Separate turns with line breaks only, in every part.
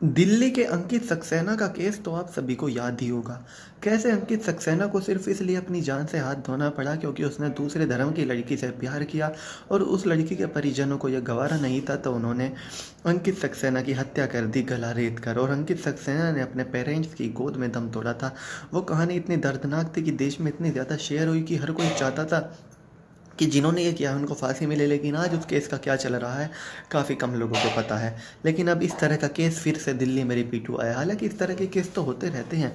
दिल्ली के अंकित सक्सेना का केस तो आप सभी को याद ही होगा। कैसे अंकित सक्सेना को सिर्फ इसलिए अपनी जान से हाथ धोना पड़ा क्योंकि उसने दूसरे धर्म की लड़की से प्यार किया और उस लड़की के परिजनों को यह गवारा नहीं था, तो उन्होंने अंकित सक्सेना की हत्या कर दी गला रेत कर। और अंकित सक्सेना ने अपने पेरेंट्स की गोद में दम तोड़ा था। वो कहानी इतनी दर्दनाक थी कि देश में इतनी ज़्यादा शेयर हुई कि हर कोई चाहता था कि जिन्होंने ये किया उनको फांसी मिले, लेकिन आज उस केस का क्या चल रहा है काफ़ी कम लोगों को पता है। लेकिन अब इस तरह का केस फिर से दिल्ली में रिपीट हुआ है। हालांकि इस तरह के केस तो होते रहते हैं,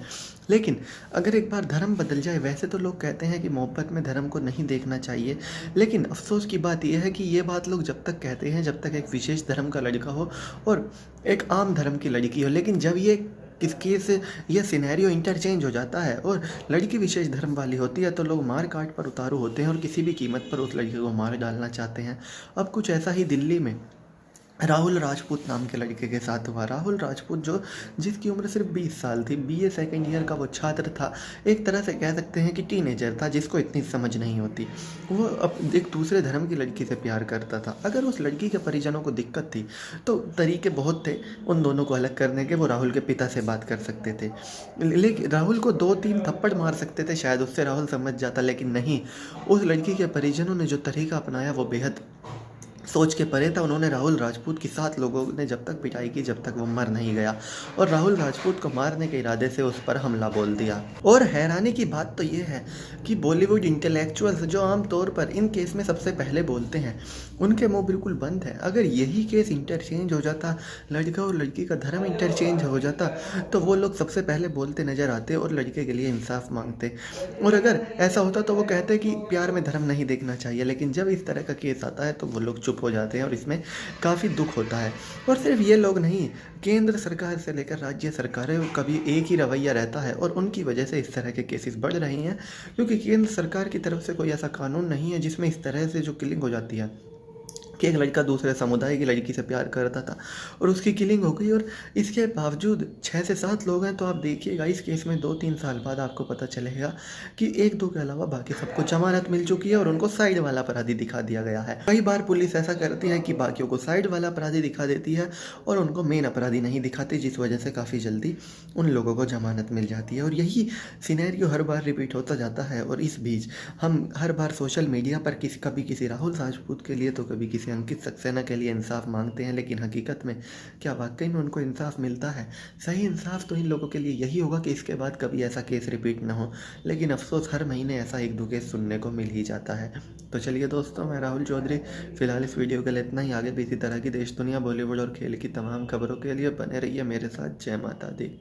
लेकिन अगर एक बार धर्म बदल जाए, वैसे तो लोग कहते हैं कि मोहब्बत में धर्म को नहीं देखना चाहिए, लेकिन अफसोस की बात यह है कि ये बात लोग जब तक कहते हैं जब तक एक विशेष धर्म का लड़का हो और एक आम धर्म की लड़की हो। लेकिन जब ये किस केस ये सिनेरियो इंटरचेंज हो जाता है और लड़की विशेष धर्म वाली होती है, तो लोग मार काट पर उतारू होते हैं और किसी भी कीमत पर उस लड़की को मार डालना चाहते हैं। अब कुछ ऐसा ही दिल्ली में राहुल राजपूत नाम के लड़के के साथ हुआ। राहुल राजपूत जिसकी उम्र सिर्फ 20 साल थी, बीए सेकेंड ईयर का वो छात्र था। एक तरह से कह सकते हैं कि टीनेजर था जिसको इतनी समझ नहीं होती। वो अब एक दूसरे धर्म की लड़की से प्यार करता था। अगर उस लड़की के परिजनों को दिक्कत थी तो तरीके बहुत थे उन दोनों को अलग करने के। वो राहुल के पिता से बात कर सकते थे, लेकिन राहुल को 2-3 थप्पड़ मार सकते थे शायद, उससे राहुल समझ जाता। लेकिन नहीं, उस लड़की के परिजनों ने जो तरीका अपनाया वो बेहद सोच के परे था। उन्होंने राहुल राजपूत की 7 लोगों ने जब तक पिटाई की जब तक वो मर नहीं गया, और राहुल राजपूत को मारने के इरादे से उस पर हमला बोल दिया। और हैरानी की बात तो ये है कि बॉलीवुड इंटेलेक्चुअल्स जो आमतौर पर इन केस में सबसे पहले बोलते हैं, उनके मुंह बिल्कुल बंद है। अगर यही केस इंटरचेंज हो जाता, लड़का और लड़की का धर्म इंटरचेंज हो जाता, तो वो लोग सबसे पहले बोलते नजर आते और लड़के के लिए इंसाफ मांगते। और अगर ऐसा होता तो वो कहते कि प्यार में धर्म नहीं देखना चाहिए। लेकिन जब इस तरह का केस आता है तो वो लोग चुप हो जाते हैं और इसमें काफ़ी दुख होता है। और सिर्फ ये लोग नहीं, केंद्र सरकार से लेकर राज्य सरकारें का भी एक ही रवैया रहता है और उनकी वजह से इस तरह के केसेस बढ़ रही हैं, क्योंकि केंद्र सरकार की तरफ से कोई ऐसा कानून नहीं है जिसमें इस तरह से जो किलिंग हो जाती है कि एक लड़का दूसरे समुदाय की लड़की से प्यार करता था और उसकी किलिंग हो गई। और इसके बावजूद 6 से 7 लोग हैं, तो आप देखिएगा इस केस में 2-3 साल बाद आपको पता चलेगा कि 1-2 के अलावा बाकी सबको जमानत मिल चुकी है और उनको साइड वाला अपराधी दिखा दिया गया है। कई बार पुलिस ऐसा करती है कि बाकियों को साइड वाला अपराधी दिखा देती है और उनको मेन अपराधी नहीं दिखाती, जिस वजह से काफ़ी जल्दी उन लोगों को जमानत मिल जाती है। और यही सिनेरियो हर बार रिपीट होता जाता है। और इस बीच हम हर बार सोशल मीडिया पर कभी किसी राहुल राजपूत के लिए तो कभी किसी अंकित सक्सेना के लिए इंसाफ मांगते हैं, लेकिन हकीकत में क्या वाकई में उनको इंसाफ मिलता है? सही इंसाफ तो इन लोगों के लिए यही होगा कि इसके बाद कभी ऐसा केस रिपीट ना हो। लेकिन अफसोस हर महीने ऐसा 1-2 केस सुनने को मिल ही जाता है। तो चलिए दोस्तों, मैं राहुल चौधरी फिलहाल इस वीडियो के लिए इतना ही। आगे भी इसी तरह की देश दुनिया, बॉलीवुड और खेल की तमाम खबरों के लिए बने रहिए मेरे साथ। जय माता दी।